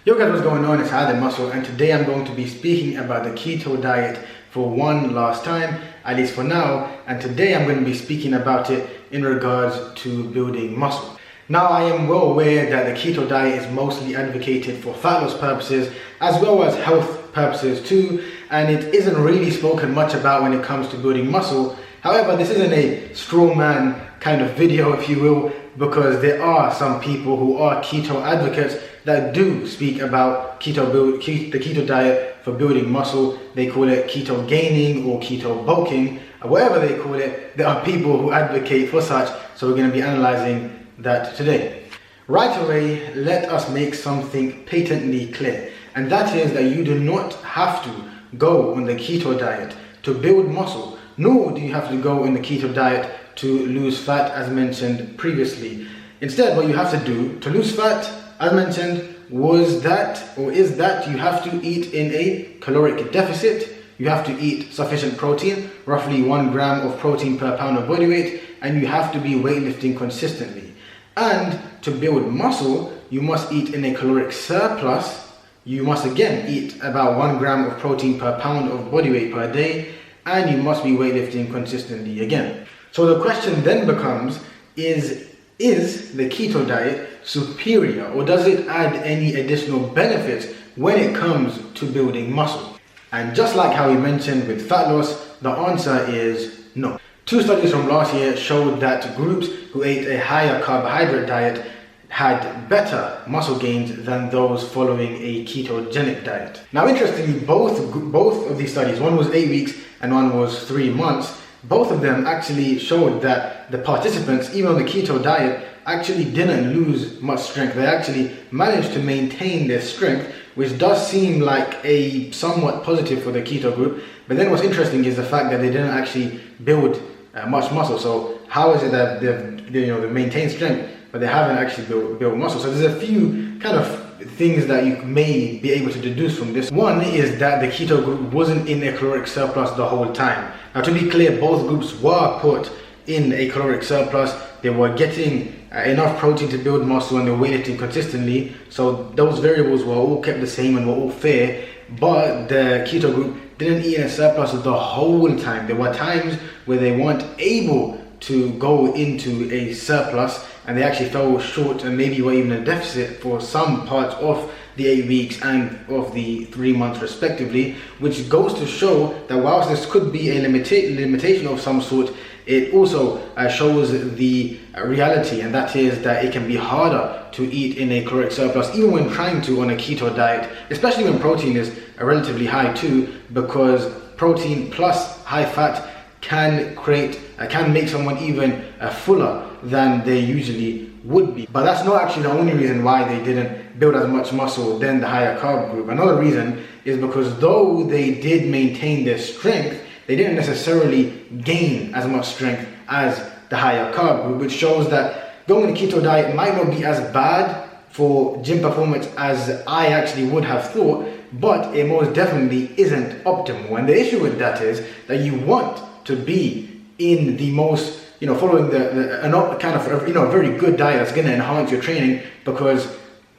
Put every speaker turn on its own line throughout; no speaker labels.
Yo guys, what's going on? It's Adil Muscle, and today I'm going to be speaking about the keto diet for one last time, at least for now. And today I'm going to be speaking about it in regards to building muscle. Now, I am well aware that the keto diet is mostly advocated for fat loss purposes as well as health purposes too, and it isn't really spoken much about when it comes to building muscle. However, this isn't a straw man kind of video, if you will, because there are some people who are keto advocates that do speak about the keto diet for building muscle. They call it keto gaining or keto bulking, whatever they call it. There are people who advocate for such, so we're going to be analyzing that today. Right away, let us make something patently clear, and that is that you do not have to go on the keto diet to build muscle, nor do you have to go on the keto diet to lose fat, as mentioned previously. Instead, what you have to do to lose fat, as mentioned, is that you have to eat in a caloric deficit. You have to eat sufficient protein, roughly 1 gram of protein per pound of body weight, and you have to be weightlifting consistently. And to build muscle, you must eat in a caloric surplus. You must again eat about 1 gram of protein per pound of body weight per day, and you must be weightlifting consistently again. So the question then becomes, is the keto diet superior, or does it add any additional benefits when it comes to building muscle? And just like how we mentioned with fat loss, the answer is no. 2 studies from last year showed that groups who ate a higher carbohydrate diet had better muscle gains than those following a ketogenic diet. Now, interestingly, both of these studies, one was 8 weeks and one was 3 months, both of them actually showed that the participants, even on the keto diet, actually didn't lose much strength. They actually managed to maintain their strength, which does seem like a somewhat positive for the keto group. But then what's interesting is the fact that they didn't actually build much muscle. So how is it that they've maintained strength, but they haven't actually built muscle? So there's a few kind of things that you may be able to deduce from this. One is that the keto group wasn't in a caloric surplus the whole time. Now, to be clear, both groups were put in a caloric surplus. They were getting enough protein to build muscle and they were weightlifting consistently. So those variables were all kept the same and were all fair. But the keto group didn't eat in a surplus the whole time. There were times where they weren't able to go into a surplus, and they actually fell short and maybe were even in a deficit for some parts of the 8 weeks and of the 3 months respectively, which goes to show that whilst this could be a limitation of some sort, it also shows the reality, and that is that it can be harder to eat in a caloric surplus even when trying to on a keto diet, especially when protein is relatively high too, because protein plus high fat can make someone even fuller than they usually would be. But that's not actually the only reason why they didn't build as much muscle than the higher carb group. Another reason is because though they did maintain their strength, they didn't necessarily gain as much strength as the higher carb group, which shows that going on a keto diet might not be as bad for gym performance as I actually would have thought, but it most definitely isn't optimal. And the issue with that is that you want to be in the most, following a kind of, a very good diet that's going to enhance your training, because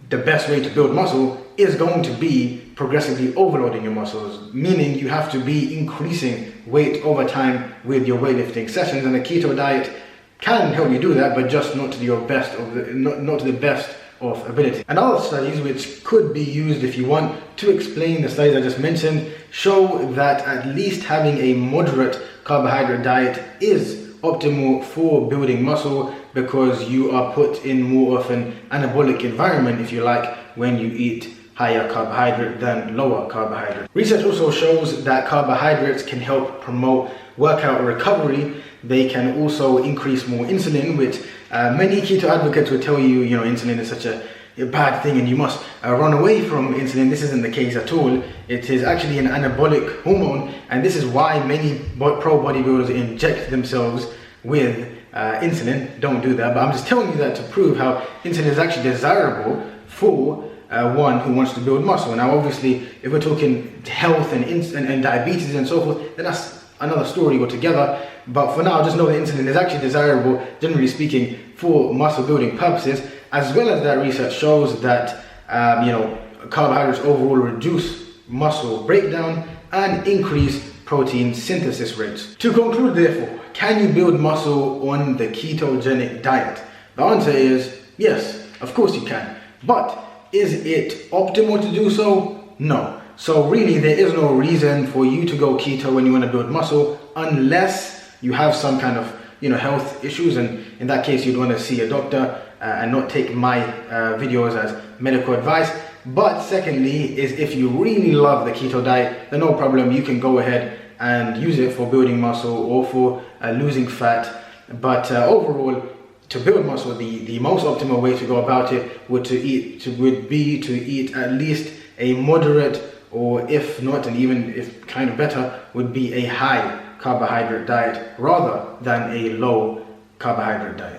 the best way to build muscle is going to be progressively overloading your muscles, meaning you have to be increasing weight over time with your weightlifting sessions, and the keto diet can help you do that, but just not to your best not to the best of ability. And other studies which could be used if you want to explain the studies I just mentioned show that at least having a moderate carbohydrate diet is optimal for building muscle, because you are put in more of an anabolic environment, if you like, when you eat higher carbohydrate than lower carbohydrate. Research also shows that carbohydrates can help promote workout recovery. They can also increase more insulin, which many keto advocates will tell you, insulin is such a bad thing and you must run away from insulin. This isn't the case at all. It is actually an anabolic hormone, and this is why many pro bodybuilders inject themselves with insulin. Don't do that, but I'm just telling you that to prove how insulin is actually desirable for one who wants to build muscle. Now, obviously, if we're talking health and diabetes and so forth, then that's another story altogether. But for now, just know that insulin is actually desirable, generally speaking, for muscle building purposes, as well as that research shows that carbohydrates overall reduce muscle breakdown and increase protein synthesis rates. To conclude, therefore, can you build muscle on the ketogenic diet? The answer is yes, of course you can. But is it optimal to do so? No. So really, there is no reason for you to go keto when you want to build muscle, unless you have some kind of health issues, and in that case you'd want to see a doctor and not take my videos as medical advice. But secondly, is if you really love the keto diet, then no problem, you can go ahead and use it for building muscle or for losing fat. But overall, to build muscle, the most optimal way to go about it would be to eat at least a moderate, or if not, and even if kind of better, would be a high carbohydrate diet rather than a low carbohydrate diet.